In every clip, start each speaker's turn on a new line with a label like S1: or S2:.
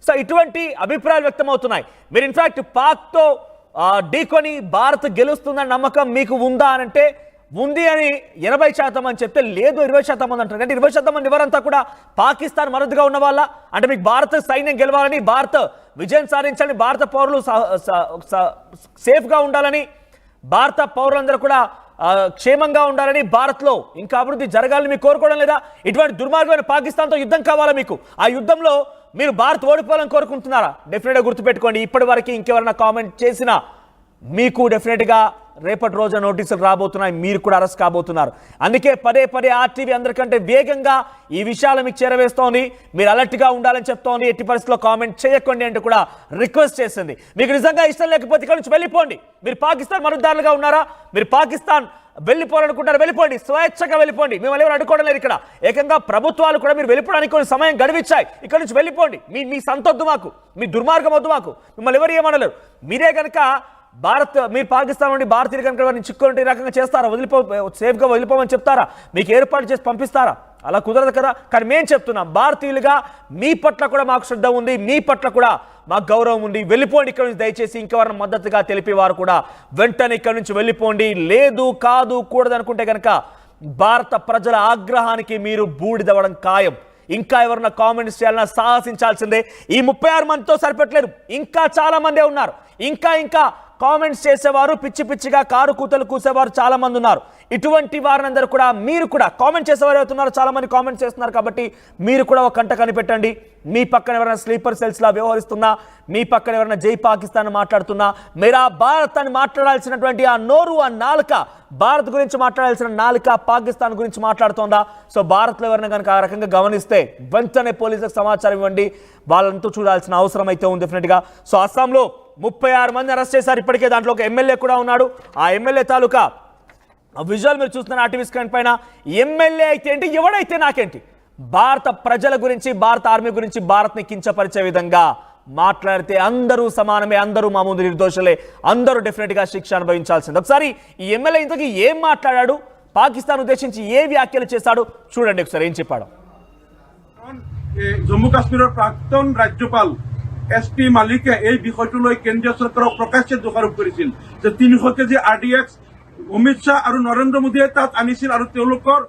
S1: So ఇటువంటి అభిప్రాయాలు వ్యక్తమవుతున్నాయి. మీరు ఇన్ఫాక్ట్ పాక్తో ఢీకొని భారత్ గెలుస్తుందన్న నమ్మకం మీకు ఉందా అని అంటే ఉంది అని 80% అని చెప్తే లేదు 20% మంది అంటారు. అంటే 20% మంది ఎవరంతా కూడా పాకిస్తాన్ మద్దతుగా ఉన్న వాళ్ళ అంటే మీకు భారత సైన్యం గెలవాలని, భారత్ విజయం సాధించాలని, భారత పౌరులు సేఫ్గా ఉండాలని, భారత పౌరులందరూ కూడా క్షేమంగా ఉండాలని, భారత్లో ఇంకా అభివృద్ధి జరగాలని మీకు కోరుకోవడం లేదా? ఇటువంటి దుర్మార్గమైన పాకిస్తాన్తో యుద్ధం కావాలా మీకు? ఆ యుద్ధంలో మీరు భారత్ ఓడిపోవాలని కోరుకుంటున్నారా? డెఫినెట్గా గుర్తుపెట్టుకోండి, ఇప్పటి వరకు ఇంకెవరైనా కామెంట్ చేసినా మీకు డెఫినెట్గా రేపటి రోజు నోటీసులు రాబోతున్నాయి, మీరు కూడా అరెస్ట్ కాబోతున్నారు. అందుకే పదే పదే ఆర్టీవీ అందరికంటే వేగంగా ఈ విషయాలు మీకు చేరవేస్తోంది. మీరు అలర్ట్గా ఉండాలని చెప్తోంది. ఎట్టి పరిస్థితుల్లో కామెంట్ చేయకండి అంటూ కూడా రిక్వెస్ట్ చేసింది. మీకు నిజంగా ఇష్టం లేకపోతే ఇక్కడ నుంచి వెళ్ళిపోండి. మీరు పాకిస్తాన్ మద్దతుదారులుగా ఉన్నారా? మీరు పాకిస్తాన్ వెళ్ళిపోవాలనుకుంటారు, వెళ్ళిపోండి, స్వేచ్ఛగా వెళ్ళిపోండి. మిమ్మల్ని ఎవరు అడ్డుకోవడం లేదు. ఇక్కడ ఏకంగా ప్రభుత్వాలు కూడా మీరు వెళ్ళిపోవడానికి కొన్ని సమయం గడివిచ్చాయి. ఇక్కడ నుంచి వెళ్ళిపోండి. మీ సంతొద్దు మాకు, మీ దుర్మార్గం వద్దు మాకు, మిమ్మల్ని ఎవరు ఏమనలేరు. మీరే కనుక మీరు పాకిస్తాన్ నుండి భారతీయులు కనుక వారిని చిక్కుకుంటే ఈ రకంగా చేస్తారా? సేఫ్గా వదిలిపోమని చెప్తారా? మీకు ఏర్పాటు చేసి పంపిస్తారా? అలా కుదరదు కదా. కానీ మేము చెప్తున్నాం, భారతీయులుగా మీ పట్ల కూడా మాకు శ్రద్ధ ఉంది, మీ పట్ల కూడా మాకు గౌరవం ఉంది. వెళ్ళిపోండి ఇక్కడ నుంచి, దయచేసి. ఇంకెవరైనా మద్దతుగా తెలిపేవారు కూడా వెంటనే ఇక్కడ నుంచి వెళ్ళిపోండి. లేదు, కాదు, కూడదు అనుకుంటే కనుక భారత ప్రజల ఆగ్రహానికి మీరు బూడిదవ్వడం ఖాయం. ఇంకా ఎవరన్నా కామెంట్స్ చేయాలన్నా సాహసించాల్సిందే. ఈ 36 మందితో సరిపెట్టలేదు, ఇంకా చాలా మందే ఉన్నారు. ఇంకా కామెంట్స్ చేసేవారు, పిచ్చి పిచ్చిగా కారు కూతలు కూసేవారు చాలా మంది ఉన్నారు. ఇటువంటి వారినందరూ కూడా మీరు కూడా కామెంట్ చేసేవారు అవుతున్నారు. చాలా మంది కామెంట్స్ చేస్తున్నారు. కాబట్టి మీరు కూడా ఒక కంట కనిపెట్టండి. మీ పక్కన ఎవరైనా స్లీపర్ సెల్స్లా వ్యవహరిస్తున్నా, మీ పక్కన ఎవరైనా జై పాకిస్తాన్ మాట్లాడుతున్నా, మీరు ఆ భారత్ అని మాట్లాడాల్సినటువంటి ఆ నోరు, ఆ నాలుక, భారత్ గురించి మాట్లాడాల్సిన నాలుక పాకిస్తాన్ గురించి మాట్లాడుతోందా? సో భారత్లో ఎవరైనా కనుక ఆ రకంగా గమనిస్తే వెంటనే పోలీసులకు సమాచారం ఇవ్వండి. వాళ్ళంతా చూడాల్సిన అవసరం అయితే ఉంది డెఫినెట్గా. సో అస్సాంలో 36 మంది అరెస్ట్ చేశారు ఇప్పటికే. దాంట్లో ఒక ఎమ్మెల్యే కూడా ఉన్నాడు. ఆ ఎమ్మెల్యే తాలూకా విజువల్ మీరు చూస్తున్న ఆర్టీవీ స్క్రీన్ పైన. ఎమ్మెల్యే అయితే ఏంటి, ఎవడైతే నాకేంటి, భారత ప్రజల గురించి, భారత ఆర్మీ గురించి, భారత్ని కించపరిచే విధంగా మాట్లాడితే అందరూ సమానమే, అందరూ మా ముందు నిర్దోషులే, అందరూ డెఫినెట్గా శిక్ష అనుభవించాల్సింది. ఒకసారి ఈ ఎమ్మెల్యే ఇంతకీ ఏం మాట్లాడాడు, పాకిస్తాన్ ఉద్దేశించి ఏ వ్యాఖ్యలు చేశాడు చూడండి ఒకసారి ఏం చెప్పాడు.
S2: জম্মু কাশ্মীৰৰ প্ৰাক্তন ৰাজ্যপাল SP মালিকে এই বিষয়টো লৈ কেন্দ্ৰীয় চৰকাৰক প্ৰকাশ্যে দোষাৰোপ কৰিছিল যে 300 কেজি RDX অমিত শ্বাহ আৰু নৰেন্দ্ৰ মোদীয়ে তাত আনিছিল আৰু তেওঁলোকৰ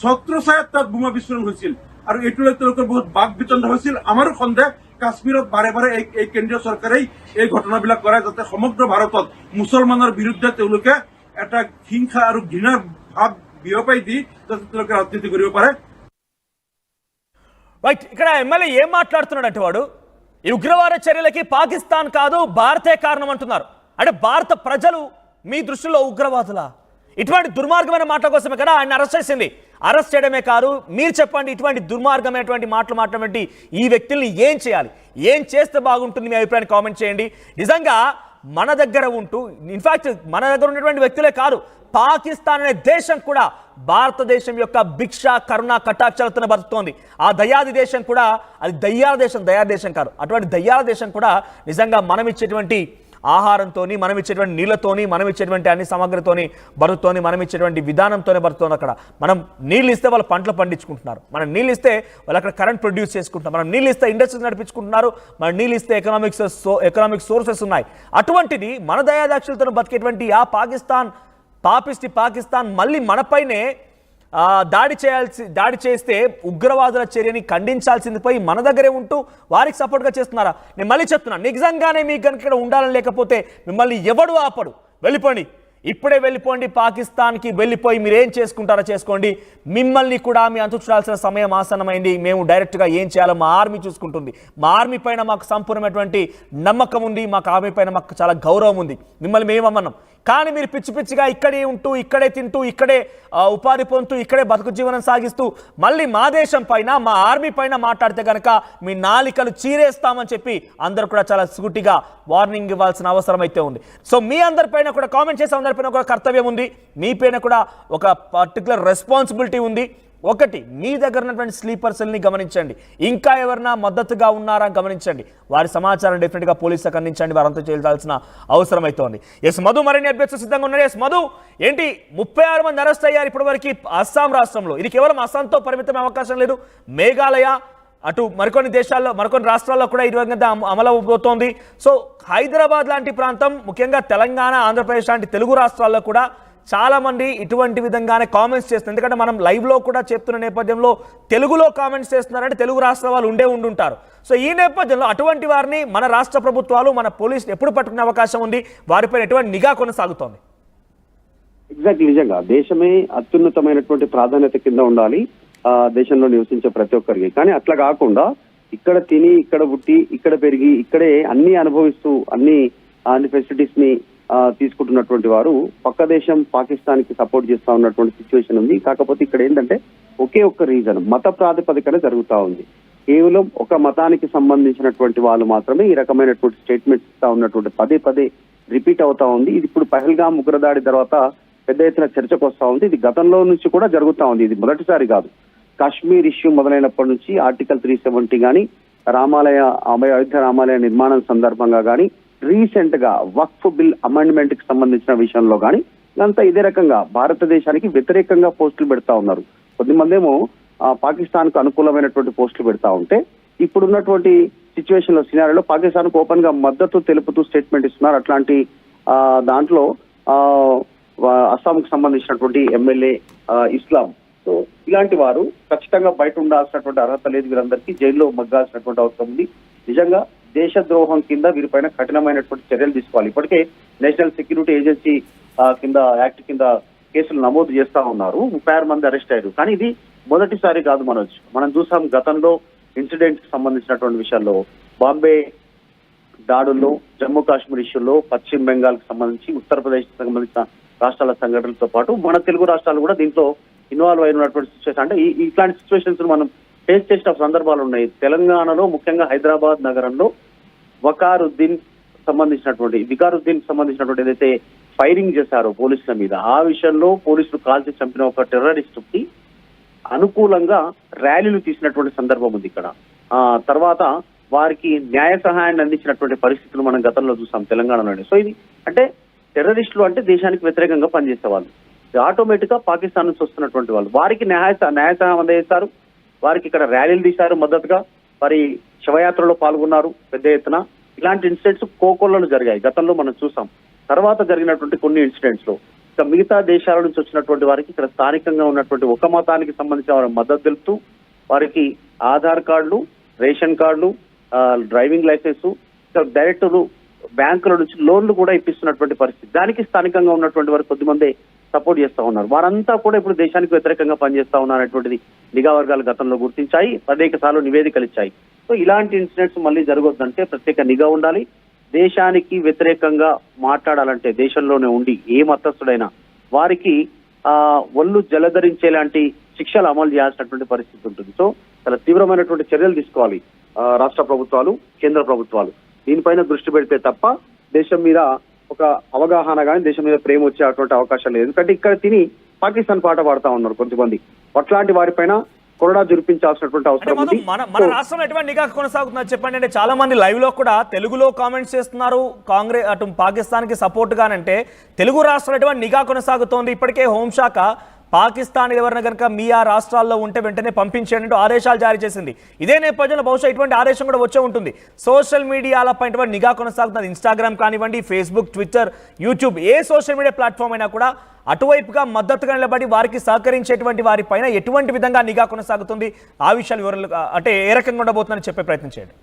S2: ছত্ৰছায়াত তাত বোমা বিস্ফোৰণ হৈছিল আৰু এইটো লৈ তেওঁলোকৰ বহুত বাক বিতণ্ডা হৈছিল। আমাৰো সন্দেহ কাশ্মীৰত বাৰে বাৰে এই কেন্দ্ৰীয় চৰকাৰে এই ঘটনাবিলাক কৰে যাতে সমগ্ৰ ভাৰতত মুছলমানৰ বিৰুদ্ধে তেওঁলোকে এটা হিংসা আৰু ঘৃণাৰ ভাৱ বিয়পাই দি যাতে তেওঁলোকে ৰাজনীতি কৰিব পাৰে।
S1: రైట్, ఇక్కడ ఎమ్మెల్యే ఏం మాట్లాడుతున్నాడంటే వాడు ఈ ఉగ్రవాద చర్యలకి పాకిస్తాన్ కాదు భారతే కారణం అంటున్నారు. అంటే భారత ప్రజలు మీ దృష్టిలో ఉగ్రవాదులా? ఇటువంటి దుర్మార్గమైన మాటల కోసమే కదా ఆయన అరెస్ట్ చేసింది. అరెస్ట్ చేయడమే కాదు, మీరు చెప్పండి, ఇటువంటి దుర్మార్గమైనటువంటి మాటలు మాట్లాడేటువంటి ఈ వ్యక్తుల్ని ఏం చేయాలి, ఏం చేస్తే బాగుంటుంది, మీ అభిప్రాయాన్ని కామెంట్ చేయండి. నిజంగా మన దగ్గర ఉంటూ, ఇన్ఫాక్ట్ మన దగ్గర ఉన్నటువంటి వ్యక్తులే కాదు, పాకిస్తాన్ అనే దేశం కూడా భారతదేశం యొక్క భిక్ష కరుణ కటాక్షాలతో బతుకుతోంది. ఆ దయాది దేశం కూడా, అది దయ్యాల దేశం, దయాల దేశం కాదు, అటువంటి దయ్యాల దేశం కూడా నిజంగా మనం ఇచ్చేటువంటి ఆహారంతో, మనం ఇచ్చేటువంటి నీళ్లతోని, మనం ఇచ్చేటువంటి అన్ని సామగ్రితోని బతుకుతోని, మనం ఇచ్చేటువంటి విధానంతోనే బతుకుతోంది. అక్కడ మనం నీళ్ళు ఇస్తే వాళ్ళు పంటలు పండించుకుంటున్నారు, మనం నీళ్ళు ఇస్తే వాళ్ళు అక్కడ కరెంట్ ప్రొడ్యూస్ చేసుకుంటున్నారు, మనం నీళ్ళు ఇస్తే ఇండస్ట్రీస్ నడిపించుకుంటున్నారు, మనం నీళ్ళు ఇస్తే ఎకనామిక్ సోర్సెస్ ఉన్నాయి. అటువంటిది మన దయాదాక్షులతో బతికేటువంటి ఆ పాపిస్టి పాకిస్తాన్ మళ్ళీ మనపైనే దాడి చేస్తే ఉగ్రవాదుల చర్యని ఖండించాల్సింది పోయి మన దగ్గరే ఉంటూ వారికి సపోర్ట్గా చేస్తున్నారా? నేను మళ్ళీ చెప్తున్నాను, నిజంగానే మీకు కనుక ఇక్కడ ఉండాలని లేకపోతే మిమ్మల్ని ఎవడు ఆపడు. వెళ్ళిపోండి, ఇప్పుడే వెళ్ళిపోండి. పాకిస్తాన్కి వెళ్ళిపోయి మీరు ఏం చేసుకుంటారో చేసుకోండి. మిమ్మల్ని కూడా మీ అంతు చూడాల్సిన సమయం ఆసన్నమైంది. మేము డైరెక్ట్గా ఏం చేయాలో మా ఆర్మీ చూసుకుంటుంది. మా ఆర్మీ పైన మాకు సంపూర్ణమైనటువంటి నమ్మకం ఉంది, మాకు ఆర్మీ పైన మాకు చాలా గౌరవం ఉంది. మిమ్మల్ని మేమన్నాం, కానీ మీరు పిచ్చి పిచ్చిగా ఇక్కడే ఉంటూ, ఇక్కడే తింటూ, ఇక్కడే ఉపాధి పొందుతూ, ఇక్కడే బతుకు జీవనం సాగిస్తూ మళ్ళీ మా దేశం పైన, మా ఆర్మీ పైన మాట్లాడితే కనుక మీ నాలికలు చీరేస్తామని చెప్పి అందరూ కూడా చాలా సూటిగా వార్నింగ్ ఇవ్వాల్సిన అవసరం అయితే ఉంది. సో మీ అందరిపైన కూడా కామెంట్ చేసే అందరిపైన కూడా కర్తవ్యం ఉంది, మీ పైన కూడా ఒక పర్టికులర్ రెస్పాన్సిబిలిటీ ఉంది. ఒకటి, మీ దగ్గర ఉన్నటువంటి స్లీపర్ సెల్ని గమనించండి, ఇంకా ఎవరైనా మద్దతుగా ఉన్నారా గమనించండి, వారి సమాచారం డెఫినెట్గా పోలీసులకు అందించండి, వారంతా చేయాల్సిన అవసరం అయితే ఉంది. ఎస్ మధు మరిన్ని అభ్యర్థులు సిద్ధంగా ఉన్నారు. ఎస్ మధు, ఏంటి 36 మంది అరెస్ట్ అయ్యారు ఇప్పటివరకు అస్సాం రాష్ట్రంలో. ఇది కేవలం అస్సాంతో పరిమితమైన అవకాశం లేదు, మేఘాలయ, అటు మరికొన్ని దేశాల్లో మరికొన్ని రాష్ట్రాల్లో కూడా ఈ విధంగా అమలు అవబోతోంది. సో హైదరాబాద్ లాంటి ప్రాంతం, ముఖ్యంగా తెలంగాణ, ఆంధ్రప్రదేశ్ లాంటి తెలుగు రాష్ట్రాల్లో కూడా చాలా మంది ఇటువంటి విధంగానే కామెంట్స్ చేస్తున్నారు. ఎందుకంటే మనం లైవ్లో కూడా చెప్తున్న నేపథ్యంలో తెలుగులో కామెంట్స్ చేస్తున్నారంటే తెలుగు రాష్ట్ర వాళ్ళు ఉండుంటారు. సో ఈ నేపథ్యంలో అటువంటి వారిని మన రాష్ట్ర ప్రభుత్వాలు, మన పోలీసులు ఎప్పుడు పట్టుకునే అవకాశం ఉంది? వారిపైన ఎటువంటి నిఘా కొనసాగుతోంది?
S3: ఎగ్జాక్ట్లీ, నిజంగా దేశమే అత్యున్నతమైనటువంటి ప్రాధాన్యత కింద ఉండాలి దేశంలో నివసించే ప్రతి ఒక్కరికి. కానీ అట్లా కాకుండా ఇక్కడ తిని, ఇక్కడ పుట్టి, ఇక్కడ పెరిగి, ఇక్కడే అన్ని అనుభవిస్తూ అన్ని ఫెసిలిటీస్ ని తీసుకుంటున్నటువంటి వారు పక్క దేశం పాకిస్తాన్ కి సపోర్ట్ చేస్తా ఉన్నటువంటి సిచ్యువేషన్ ఉంది. కాకపోతే ఇక్కడ ఏంటంటే ఒకే ఒక్క రీజన్, మత ప్రాతిపదికన జరుగుతా ఉంది. కేవలం ఒక మతానికి సంబంధించినటువంటి వాళ్ళు మాత్రమే ఈ రకమైనటువంటి స్టేట్మెంట్స్ ఇస్తా ఉన్నటువంటి పదే పదే రిపీట్ అవుతా ఉంది. ఇది ఇప్పుడు పహల్గామ్ ఉగ్రదాడి తర్వాత పెద్ద ఎత్తున చర్చకు వస్తా ఉంది. ఇది గతంలో నుంచి కూడా జరుగుతా ఉంది, ఇది మొదటిసారి కాదు. కాశ్మీర్ ఇష్యూ మొదలైనప్పటి నుంచి ఆర్టికల్ 370 కానీ, అయోధ్య రామాలయ నిర్మాణం సందర్భంగా కానీ, రీసెంట్ గా వక్ఫ్ బిల్ అమెండ్మెంట్ కి సంబంధించిన విషయంలో కానీ ఇదంతా ఇదే రకంగా భారతదేశానికి వ్యతిరేకంగా పోస్టులు పెడతా ఉన్నారు. కొద్దిమంది ఏమో పాకిస్తాన్ కు అనుకూలమైనటువంటి పోస్టులు పెడతా ఉంటే, ఇప్పుడున్నటువంటి సిచ్యువేషన్ లో సినారియోలో పాకిస్తాన్ కు ఓపెన్ గా మద్దతు తెలుపుతూ స్టేట్మెంట్ ఇస్తున్నారు. అట్లాంటి దాంట్లో అస్సాంకు సంబంధించినటువంటి ఎమ్మెల్యే ఇస్లాం. సో ఇలాంటి వారు ఖచ్చితంగా బయట ఉండాల్సినటువంటి అర్హత లేదు, వీరందరికీ జైల్లో మగ్గాల్సినటువంటి అవసరం ఉంది. నిజంగా దేశద్రోహం కింద వీరిపైన కఠినమైనటువంటి చర్యలు తీసుకోవాలి. ఇప్పటికే నేషనల్ సెక్యూరిటీ ఏజెన్సీ కింద యాక్ట్ కింద కేసులు నమోదు చేస్తా ఉన్నారు. 36 మంది అరెస్ట్ అయ్యారు. కానీ ఇది మొదటిసారి కాదు మనోజ్. మనం చూసాం గతంలో ఇన్సిడెంట్ కి సంబంధించినటువంటి విషయాల్లో, బాంబే దాడుల్లో, జమ్మూ కాశ్మీర్ ఇష్యూలో, పశ్చిమ బెంగాల్ కి సంబంధించి, ఉత్తరప్రదేశ్ కి సంబంధించిన రాష్ట్రాల సంఘటనలతో పాటు మన తెలుగు రాష్ట్రాలు కూడా దీంట్లో ఇన్వాల్వ్ అయినటువంటి సిచ్యువేషన్. అంటే ఇట్లాంటి సిచ్యువేషన్స్ మనం ఫేస్ చేసిన సందర్భాలు ఉన్నాయి. తెలంగాణలో ముఖ్యంగా హైదరాబాద్ నగరంలో వికారుద్దీన్ సంబంధించినటువంటి ఏదైతే ఫైరింగ్ చేశారో పోలీసుల మీద, ఆ విషయంలో పోలీసులు కాల్చి చంపిన ఒక టెర్రరిస్ట్ కి అనుకూలంగా ర్యాలీలు తీసినటువంటి సందర్భం ఉంది ఇక్కడ. తర్వాత వారికి న్యాయ సహాయాన్ని అందించినటువంటి పరిస్థితులు మనం గతంలో చూసాం తెలంగాణలోనే. సో ఇది అంటే టెర్రరిస్టులు అంటే దేశానికి వ్యతిరేకంగా పనిచేసే వాళ్ళు, ఆటోమేటిక్ గా పాకిస్తాన్ నుంచి వస్తున్నటువంటి వాళ్ళు. వారికి న్యాయ సహాయం అందజేస్తారు, వారికి ఇక్కడ ర్యాలీలు తీశారు మద్దతుగా, వారి శవయాత్రలో పాల్గొన్నారు పెద్ద ఎత్తున. ఇలాంటి ఇన్సిడెంట్స్ కోకొల్లలో జరిగాయి, గతంలో మనం చూసాం. తర్వాత జరిగినటువంటి కొన్ని ఇన్సిడెంట్స్ లో ఇక మిగతా దేశాల నుంచి వచ్చినటువంటి వారికి ఇక్కడ స్థానికంగా ఉన్నటువంటి ఒక మతానికి సంబంధించిన వారి మద్దతు తెలుపుతూ వారికి ఆధార్ కార్డులు, రేషన్ కార్డులు, డ్రైవింగ్ లైసెన్స్, డైరెక్ట్ బ్యాంకుల నుంచి లోన్లు కూడా ఇప్పిస్తున్నటువంటి పరిస్థితి. దానికి స్థానికంగా ఉన్నటువంటి వారు కొద్దిమంది సపోర్ట్ చేస్తా ఉన్నారు. వారంతా కూడా ఇప్పుడు దేశానికి వ్యతిరేకంగా పనిచేస్తా ఉన్నారనేటువంటిది నిఘా వర్గాలు గతంలో గుర్తించాయి, అనేక సార్లు నివేదికలు ఇచ్చాయి. సో ఇలాంటి ఇన్సిడెంట్స్ మళ్ళీ జరగొద్దంటే ప్రత్యేక నిఘా ఉండాలి. దేశానికి వ్యతిరేకంగా మాట్లాడాలంటే దేశంలోనే ఉండి ఏ మతస్థుడైనా వారికి ఒళ్ళు జలధరించేలాంటి శిక్షలు అమలు చేయాల్సినటువంటి పరిస్థితి ఉంటుంది. సో చాలా తీవ్రమైనటువంటి చర్యలు తీసుకోవాలి రాష్ట్ర ప్రభుత్వాలు, కేంద్ర ప్రభుత్వాలు. దీనిపైన దృష్టి పెడితే తప్ప దేశం మీద ఒక అవగాహన కానీ, దేశం మీద ప్రేమ వచ్చేటువంటి అవకాశం లేదు. ఎందుకంటే ఇక్కడ తిని పాకిస్తాన్ పాట పాడుతా ఉన్నారు కొంతమంది. అట్లాంటి వారిపైన కొరడా జురిపించాల్సినటువంటి అవసరం ఉంది.
S1: మన రాష్ట్రంలో ఎటువంటి నిఘా కొనసాగుతున్నారు చెప్పండి. అంటే చాలా మంది లైవ్ లో కూడా తెలుగులో కామెంట్స్ చేస్తున్నారు, కాంగ్రెస్ అటు పాకిస్తాన్ కి సపోర్ట్ గానంటే తెలుగు రాష్ట్రంలో ఎటువంటి నిఘా కొనసాగుతోంది? ఇప్పటికే హోంశాఖ పాకిస్తాన్ ఎవరైనా కనుక మీ ఆ రాష్ట్రాల్లో ఉంటే వెంటనే పంపించేంటూ ఆదేశాలు జారీ చేసింది. ఇదే నేపథ్యంలో బహుశా ఇటువంటి ఆదేశం కూడా వచ్చే ఉంటుంది. సోషల్ మీడియాలపై నిఘా కొనసాగుతుంది. ఇన్స్టాగ్రామ్ కానివ్వండి, ఫేస్బుక్, ట్విట్టర్, యూట్యూబ్, ఏ సోషల్ మీడియా ప్లాట్ఫామ్ అయినా కూడా అటువైపుగా మద్దతుగా నిలబడి వారికి సహకరించేటువంటి వారి పైన ఎటువంటి విధంగా నిఘా కొనసాగుతుంది, ఆ విషయాలు వివరాలు అంటే ఏ రకంగా ఉండబోతుందని చెప్పే ప్రయత్నం చేయండి.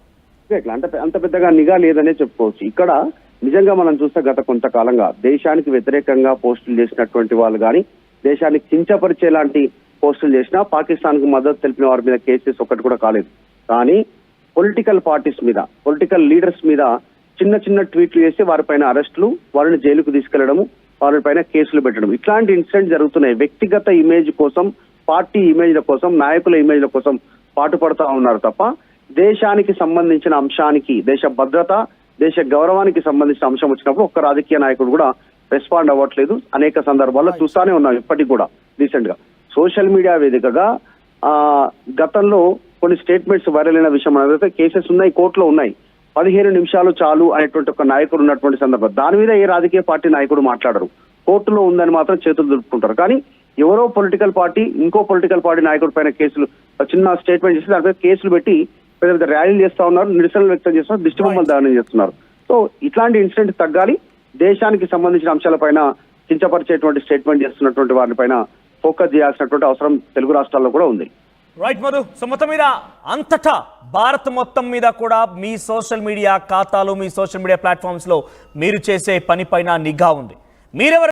S3: అంత పెద్దగా నిఘా లేదనే చెప్పుకోవచ్చు. ఇక్కడ నిజంగా మనం చూస్తే గత కొంతకాలంగా దేశానికి వ్యతిరేకంగా పోస్టులు చేసినటువంటి వాళ్ళు కానీ, దేశాన్ని కించపరిచే లాంటి పోస్టులు చేసినా పాకిస్తాన్ కు మద్దతు తెలిపిన వారి మీద కేసెస్ ఒకటి కూడా కాలేదు. కానీ పొలిటికల్ పార్టీస్ మీద, పొలిటికల్ లీడర్స్ మీద చిన్న చిన్న ట్వీట్లు చేసి వారిపైన అరెస్టులు, వారిని జైలుకు తీసుకెళ్లడము, వారిపైన కేసులు పెట్టడం, ఇట్లాంటి ఇన్సిడెంట్ జరుగుతున్నాయి. వ్యక్తిగత ఇమేజ్ కోసం, పార్టీ ఇమేజ్ల కోసం, నాయకుల ఇమేజ్ల కోసం పాటుపడతా ఉన్నారు తప్ప దేశానికి సంబంధించిన అంశానికి, దేశ భద్రత, దేశ గౌరవానికి సంబంధించిన అంశం వచ్చినప్పుడు ఒక్క రాజకీయ నాయకుడు కూడా రెస్పాండ్ అవ్వట్లేదు. అనేక సందర్భాల్లో చూస్తానే ఉన్నాం. ఇప్పటికి కూడా రీసెంట్ గా సోషల్ మీడియా వేదికగా గతంలో కొన్ని స్టేట్మెంట్స్ వైరల్ అయిన విషయం అయితే కేసెస్ ఉన్నాయి, కోర్టులో ఉన్నాయి. 15 నిమిషాలు చాలు అనేటువంటి ఒక నాయకుడు ఉన్నటువంటి సందర్భం. దాని మీద ఏ రాజకీయ పార్టీ నాయకుడు మాట్లాడరు, కోర్టులో ఉందని మాత్రం చేతులు దులుపుకుంటారు. కానీ ఎవరో పొలిటికల్ పార్టీ ఇంకో పొలిటికల్ పార్టీ నాయకుడి పైన కేసులు చిన్న స్టేట్మెంట్ చేసి దానిపై కేసులు పెట్టి పెద్ద పెద్ద ర్యాలీలు చేస్తా ఉన్నారు, నిరసనలు వ్యక్తం చేస్తున్నారు, దిష్టి బొమ్మలు దానం చేస్తున్నారు. సో ఇట్లాంటి ఇన్సిడెంట్ తగ్గాలి. దేశానికి సంబంధించిన అంశాలపైన కించపరిచేటువంటి స్టేట్మెంట్ చేస్తున్నటువంటి వారిపైన ఫోకస్ చేయాల్సినటువంటి అవసరం తెలుగు రాష్ట్రాల్లో కూడా ఉంది.
S1: రైట్ మధు. సో మొత్తం మీద అంతటా భారత్ మొత్తం మీద కూడా మీ సోషల్ మీడియా ఖాతాలు, మీ సోషల్ మీడియా ప్లాట్ఫామ్స్ లో మీరు చేసే పని పైన నిఘా ఉంది. మీరెవరు